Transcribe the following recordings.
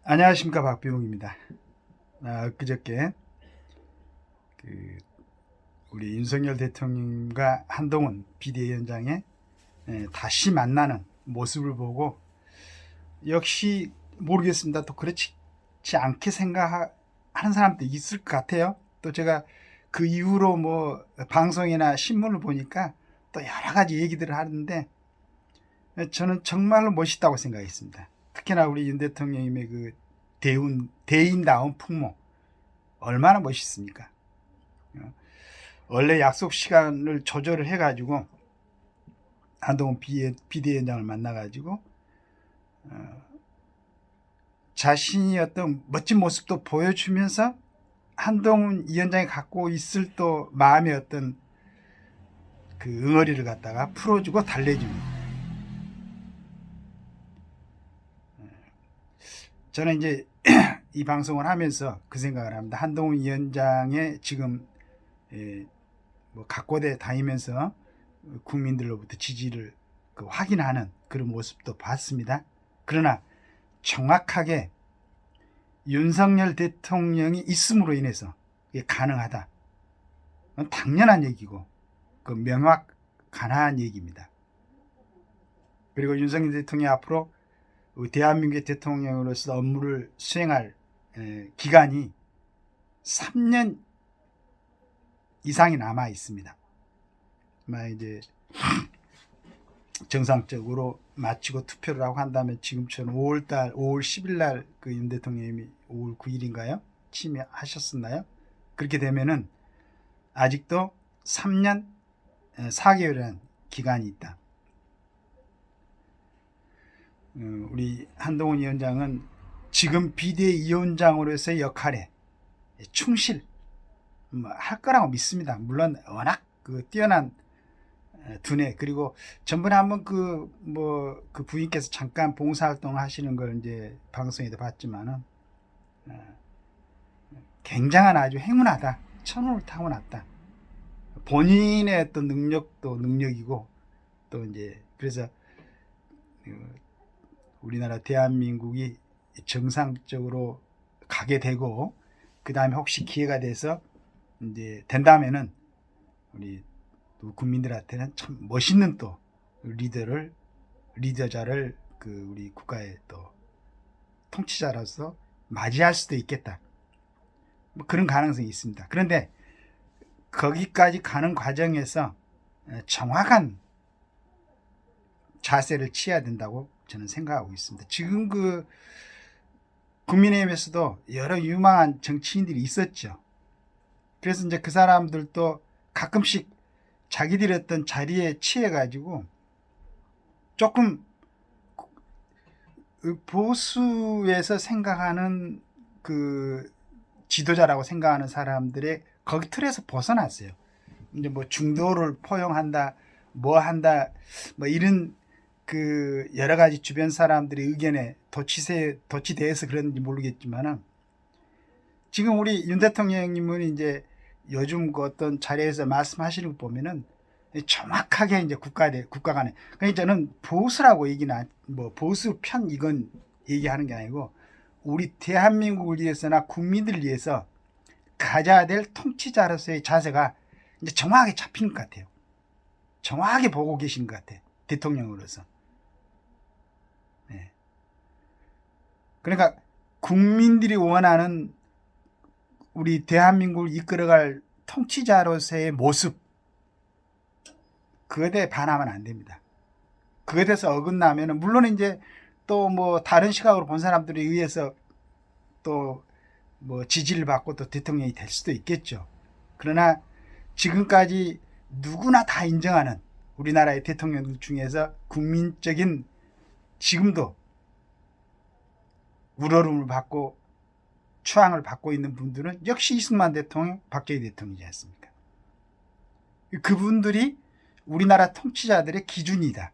안녕하십니까, 박비용입니다. 그저께 그 우리 윤석열 대통령과 한동훈 비대위원장의 다시 만나는 모습을 보고 역시 모르겠습니다. 또 그렇지 않게 생각하는 사람도 있을 것 같아요. 또 제가 그 이후로 뭐 방송이나 신문을 보니까 또 여러 가지 얘기들을 하는데 저는 정말로 멋있다고 생각했습니다. 특히나 우리 윤 대통령님의 그 대인다운 풍모 얼마나 멋있습니까? 원래 약속 시간을 조절을 해가지고 한동훈 비대위원장을 만나가지고 자신이 어떤 멋진 모습도 보여주면서 한동훈 위원장이 갖고 있을 또 마음의 어떤 그 응어리를 갖다가 풀어주고 달래줍니다. 저는 이제 이 방송을 하면서 그 생각을 합니다. 한동훈 위원장의 지금 뭐 각고대 다니면서 국민들로부터 지지를 확인하는 그런 모습도 봤습니다. 그러나 정확하게 윤석열 대통령이 있음으로 인해서 이게 가능하다. 당연한 얘기고 명확한 얘기입니다. 그리고 윤석열 대통령이 앞으로 대한민국의 대통령으로서 업무를 수행할 기간이 3년 이상이 남아 있습니다. 이제 정상적으로 마치고 투표를 하고 한다면 지금처럼 5월 10일 날 그 윤 대통령이 5월 9일인가요? 취임하셨었나요? 그렇게 되면은 아직도 3년 4개월이라는 기간이 있다. 우리 한동훈 위원장은 지금 비대위원장으로서의 역할에 충실할 거라고 믿습니다. 물론 워낙 뛰어난 두뇌, 그리고 전번에 한번 그 부인께서 잠깐 봉사활동 하시는 걸 이제 방송에도 봤지만은 굉장한 아주 행운하다, 천운을 타고났다. 본인의 어떤 능력도 능력이고 또 이제 그래서 우리나라 대한민국이 정상적으로 가게 되고 그 다음에 혹시 기회가 돼서 이제 된다면은 우리 국민들한테는 참 멋있는 또 리더자를 우리 국가의 또 통치자로서 맞이할 수도 있겠다. 뭐 그런 가능성이 있습니다. 그런데 거기까지 가는 과정에서 정확한 자세를 취해야 된다고 저는 생각하고 있습니다. 지금 국민의힘에서도 여러 유망한 정치인들이 있었죠. 그래서 이제 그 사람들도 가끔씩 자기들이 어떤 자리에 취해가지고 조금 보수에서 생각하는 그 지도자라고 생각하는 사람들의 거기 틀에서 벗어났어요. 이제 뭐 중도를 포용한다, 뭐 한다, 뭐 이런 여러 가지 주변 사람들의 의견에 도취돼서 그런지 모르겠지만은 지금 우리 윤 대통령님은 이제 요즘 어떤 자리에서 말씀하시는 거 보면은 정확하게 이제 국가 간에, 그러니까 저는 보수라고 얘기나 뭐 보수 편 이건 얘기하는 게 아니고 우리 대한민국을 위해서나 국민들을 위해서 가져야 될 통치자로서의 자세가 이제 정확하게 잡히는 것 같아요. 정확하게 보고 계신 것 같아요. 대통령으로서. 네. 그러니까 국민들이 원하는 우리 대한민국을 이끌어갈 통치자로서의 모습, 그거에 대해 반하면 안 됩니다. 그거에 대해서 어긋나면은 물론 이제 또 뭐 다른 시각으로 본 사람들에 의해서 또 뭐 지지를 받고 또 대통령이 될 수도 있겠죠. 그러나 지금까지 누구나 다 인정하는 우리나라의 대통령들 중에서 국민적인 지금도 우러름을 받고 추앙을 받고 있는 분들은 역시 이승만 대통령, 박정희 대통령이지 않습니까? 그분들이 우리나라 통치자들의 기준이다.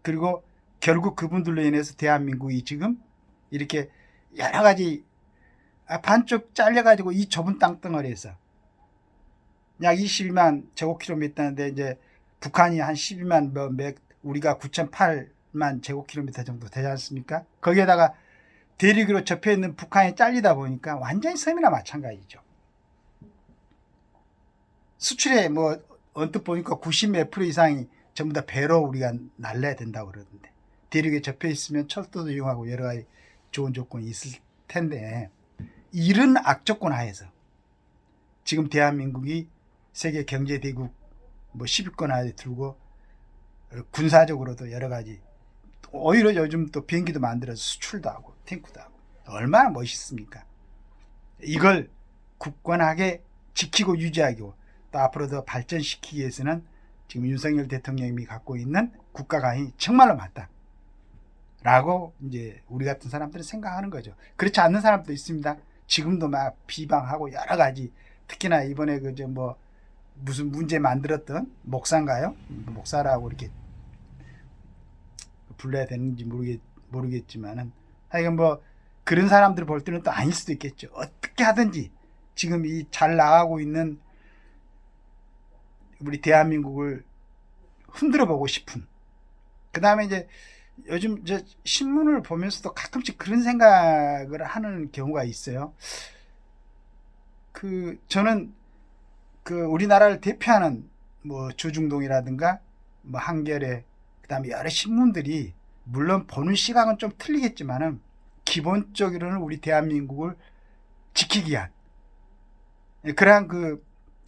그리고 결국 그분들로 인해서 대한민국이 지금 이렇게 여러 가지 반쪽 잘려가지고 이 좁은 땅덩어리에서 약 22만 제곱킬로미터인데 이제 북한이 한 12만 우리가 9,008만 제곱킬로미터 정도 되지 않습니까? 거기에다가 대륙으로 접해 있는 북한이 잘리다 보니까 완전히 섬이나 마찬가지죠. 수출에 뭐 언뜻 보니까 90몇 프로 이상이 전부 다 배로 우리가 날려야 된다고 그러던데, 대륙에 접해 있으면 철도도 이용하고 여러 가지 좋은 조건이 있을 텐데, 이런 악조건 하에서 지금 대한민국이 세계 경제 대국 뭐 10위권 안에 들고 군사적으로도 여러 가지, 오히려 요즘 또 비행기도 만들어서 수출도 하고 탱크도 하고 얼마나 멋있습니까? 이걸 굳건하게 지키고 유지하고 또 앞으로 더 발전시키기 위해서는 지금 윤석열 대통령이 갖고 있는 국가관이 정말로 맞다 라고 이제 우리 같은 사람들은 생각하는 거죠. 그렇지 않는 사람도 있습니다. 지금도 막 비방하고 여러 가지, 특히나 이번에 그저 뭐 무슨 문제 만들었던 목사인가요? 목사라고 이렇게 불러야 되는지 모르겠지만은, 하여간 뭐 그런 사람들 볼 때는 또 아닐 수도 있겠죠. 어떻게 하든지 지금 이 잘 나가고 있는 우리 대한민국을 흔들어 보고 싶은, 그 다음에 이제 요즘 저 신문을 보면서도 가끔씩 그런 생각을 하는 경우가 있어요. 저는 우리나라를 대표하는 뭐 조중동이라든가 뭐 한겨레, 그다음에 여러 신문들이 물론 보는 시각은 좀 틀리겠지만은 기본적으로는 우리 대한민국을 지키기 위한 그러한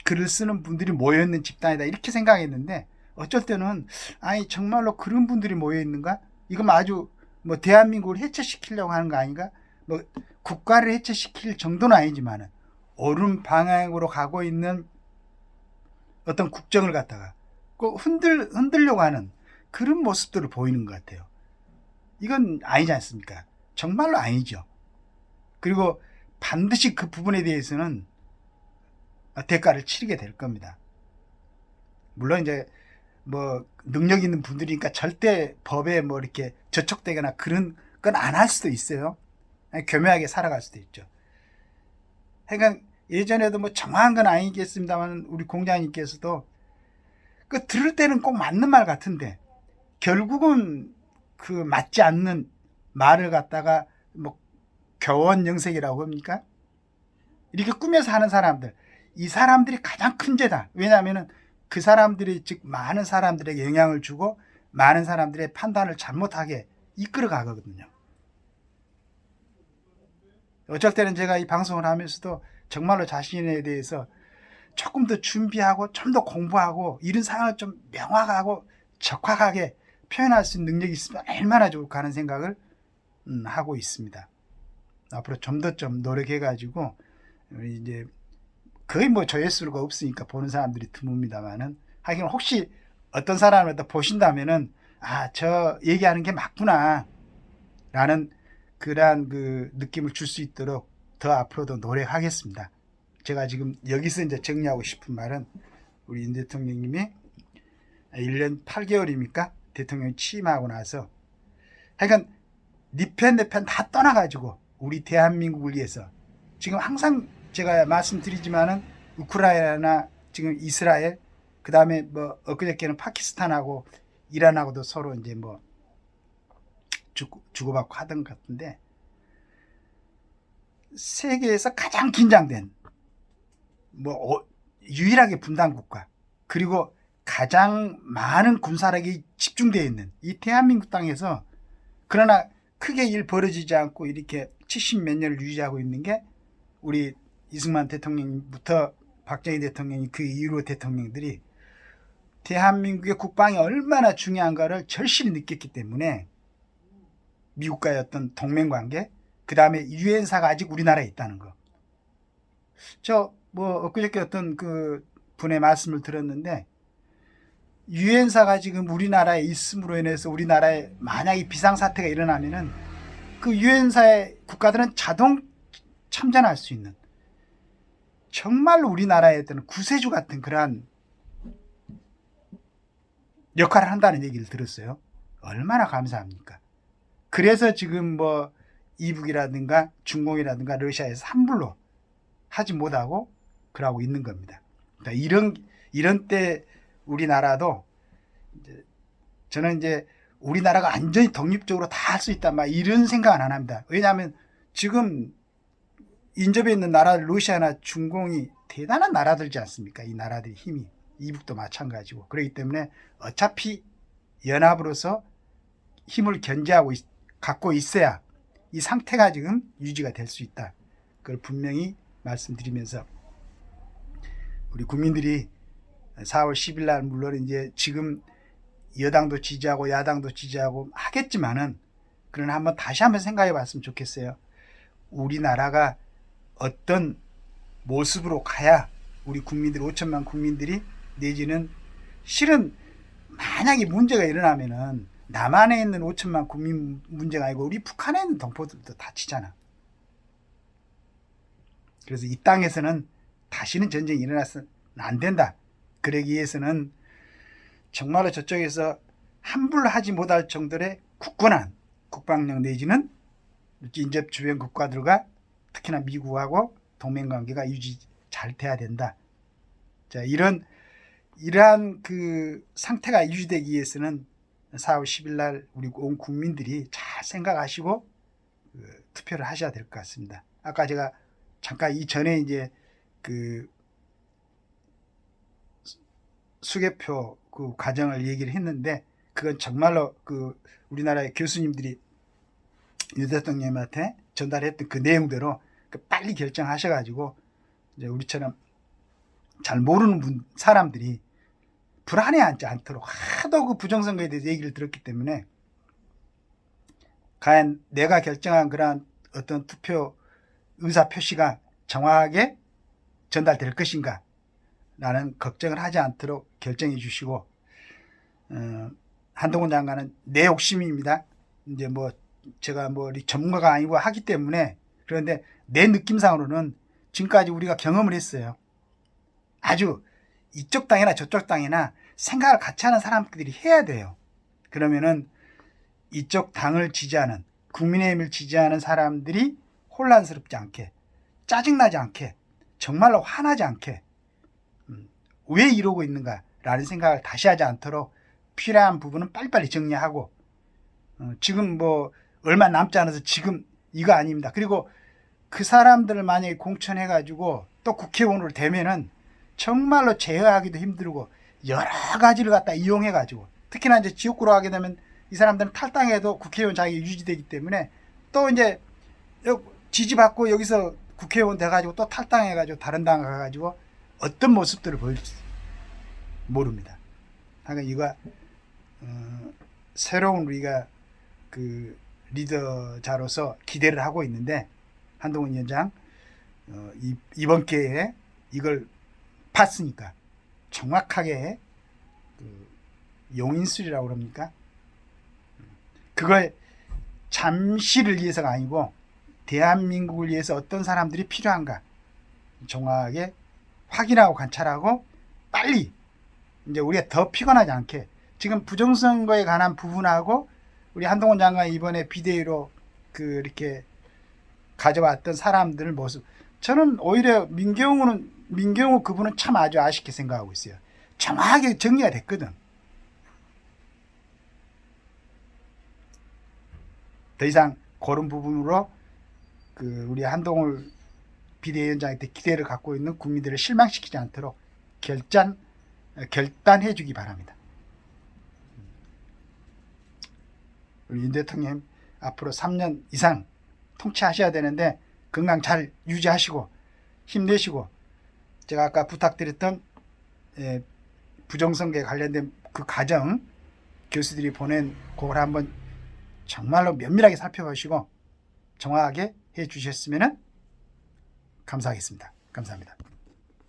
글을 쓰는 분들이 모여있는 집단이다 이렇게 생각했는데, 어쩔 때는 아니 정말로 그런 분들이 모여있는가? 이건 아주 뭐 대한민국을 해체시키려고 하는 거 아닌가? 뭐 국가를 해체시킬 정도는 아니지만은 옳은 방향으로 가고 있는 어떤 국정을 갖다가 꼭 흔들려고 하는 그런 모습들을 보이는 것 같아요. 이건 아니지 않습니까? 정말로 아니죠. 그리고 반드시 그 부분에 대해서는 대가를 치르게 될 겁니다. 물론 이제 뭐 능력 있는 분들이니까 절대 법에 뭐 이렇게 저촉되거나 그런 건 안 할 수도 있어요. 교묘하게 살아갈 수도 있죠. 그러니까 예전에도 뭐 정확한 건 아니겠습니다만 우리 공장님께서도 들을 때는 꼭 맞는 말 같은데 결국은 맞지 않는 말을 갖다가 뭐 교원영색이라고 합니까? 이렇게 꾸며서 하는 사람들, 이 사람들이 가장 큰 죄다. 왜냐하면 그 사람들이 즉 많은 사람들에게 영향을 주고 많은 사람들의 판단을 잘못하게 이끌어 가거든요. 어쩔 때는 제가 이 방송을 하면서도 정말로 자신에 대해서 조금 더 준비하고 좀 더 공부하고 이런 상황을 좀 명확하고 적확하게 표현할 수 있는 능력이 있으면 얼마나 좋을까 하는 생각을 하고 있습니다. 앞으로 좀 더 노력해가지고 이제 거의 뭐 조회수가 없으니까 보는 사람들이 드뭅니다만은, 하긴 혹시 어떤 사람을 또 보신다면은 저 얘기하는 게 맞구나 라는 그러한 느낌을 줄 수 있도록 더 앞으로도 노력하겠습니다. 제가 지금 여기서 이제 정리하고 싶은 말은, 우리 윤 대통령님이 1년 8개월입니까? 대통령 취임하고 나서 하여간 네 편 내 편 다 떠나가지고 우리 대한민국을 위해서, 지금 항상 제가 말씀드리지만은 우크라이나나 지금 이스라엘, 그 다음에 뭐 엊그저께는 파키스탄하고 이란하고도 서로 이제 뭐 주고받고 하던 것 같은데, 세계에서 가장 긴장된 유일하게 분단 국가, 그리고 가장 많은 군사력이 집중되어 있는 이 대한민국 땅에서, 그러나 크게 일 벌어지지 않고 이렇게 70몇 년을 유지하고 있는 게 우리 이승만 대통령부터 박정희 대통령이 그 이후 대통령들이 대한민국의 국방이 얼마나 중요한가를 절실히 느꼈기 때문에 미국과의 어떤 동맹관계, 그 다음에 유엔사가 아직 우리나라에 있다는 거. 엊그저께 어떤 분의 말씀을 들었는데, 유엔사가 지금 우리나라에 있음으로 인해서 우리나라에 만약에 비상사태가 일어나면은 그 유엔사의 국가들은 자동 참전할 수 있는, 정말로 우리나라에 어떤 구세주 같은 그러한 역할을 한다는 얘기를 들었어요. 얼마나 감사합니까? 그래서 지금 뭐 이북이라든가 중공이라든가 러시아에서 함부로 하지 못하고 그러고 있는 겁니다. 그러니까 이런 때 우리나라도 저는 이제 우리나라가 완전히 독립적으로 다 할 수 있다 막 이런 생각은 안 합니다. 왜냐하면 지금 인접해 있는 나라들 러시아나 중공이 대단한 나라들지 않습니까? 이 나라들의 힘이 이북도 마찬가지고 그렇기 때문에 어차피 연합으로서 힘을 갖고 있어야 이 상태가 지금 유지가 될 수 있다. 그걸 분명히 말씀드리면서 우리 국민들이 4월 10일 날 물론 이제 지금 여당도 지지하고 야당도 지지하고 하겠지만은 그러나 다시 한번 생각해 봤으면 좋겠어요. 우리나라가 어떤 모습으로 가야 우리 국민들 5천만 국민들이 내지는 실은 만약에 문제가 일어나면은 남한에 있는 5천만 국민 문제가 아니고 우리 북한에 있는 동포들도 다치잖아. 그래서 이 땅에서는 다시는 전쟁이 일어나서는 안 된다. 그러기 위해서는 정말로 저쪽에서 함부로 하지 못할 정도의 굳건한 국방력 내지는 인접 주변 국가들과 특히나 미국하고 동맹관계가 유지 잘 돼야 된다. 자, 이러한 그 상태가 유지되기 위해서는 4월 10일 날 우리 온 국민들이 잘 생각하시고 투표를 하셔야 될 것 같습니다. 아까 제가 잠깐 이전에 이제 그 수개표 그 과정을 얘기를 했는데 그건 정말로 그 우리나라의 교수님들이 유 대통령님한테 전달했던 그 내용대로 빨리 결정하셔가지고 이제 우리처럼 잘 모르는 사람들이 불안해하지 않도록 하도 그 부정선거에 대해서 얘기를 들었기 때문에 과연 내가 결정한 그러한 어떤 투표 의사 표시가 정확하게 전달될 것인가 라는 걱정을 하지 않도록 결정해 주시고 한동훈 장관은 내 욕심입니다. 이제 제가 전문가가 아니고 하기 때문에 그런데 내 느낌상으로는 지금까지 우리가 경험을 했어요. 아주 이쪽 당이나 저쪽 당이나 생각을 같이 하는 사람들이 해야 돼요. 그러면은 이쪽 당을 지지하는 국민의힘을 지지하는 사람들이 혼란스럽지 않게 짜증나지 않게 정말로 화나지 않게 왜 이러고 있는가 라는 생각을 다시 하지 않도록 필요한 부분은 빨리빨리 정리하고 지금 얼마 남지 않아서 지금 이거 아닙니다. 그리고 그 사람들을 만약에 공천해 가지고 또 국회의원으로 되면은 정말로 제어하기도 힘들고 여러 가지를 갖다 이용해 가지고 특히나 이제 지역구로 하게 되면 이 사람들은 탈당해도 국회의원 자격이 유지되기 때문에 또 이제 지지받고 여기서 국회의원 돼 가지고 또 탈당해 가지고 다른 당 가 가지고 어떤 모습들을 보일지 모릅니다. 그러니까 이거 새로운 우리가 그 리더자로서 기대를 하고 있는데 한동훈 위원장 이번 기회에 이걸 봤으니까 정확하게 그 용인술이라고 그럽니까? 그걸 잠시를 위해서가 아니고 대한민국을 위해서 어떤 사람들이 필요한가 정확하게 확인하고 관찰하고 빨리 이제 우리가 더 피곤하지 않게 지금 부정선거에 관한 부분하고 우리 한동훈 장관 이번에 비대위로 이렇게 가져왔던 사람들 모습 저는 오히려 민경우 그분은 참 아주 아쉽게 생각하고 있어요. 정확하게 정리가 됐거든. 더 이상 그런 부분으로 우리 한동훈 비대위원장한테 기대를 갖고 있는 국민들을 실망시키지 않도록 결단해 주기 바랍니다. 우리 윤 대통령 앞으로 3년 이상 통치하셔야 되는데 건강 잘 유지하시고 힘내시고 제가 아까 부탁드렸던 부정선거에 관련된 그 과정 교수들이 보낸 그걸 한번 정말로 면밀하게 살펴보시고 정확하게 해 주셨으면 감사하겠습니다. 감사합니다.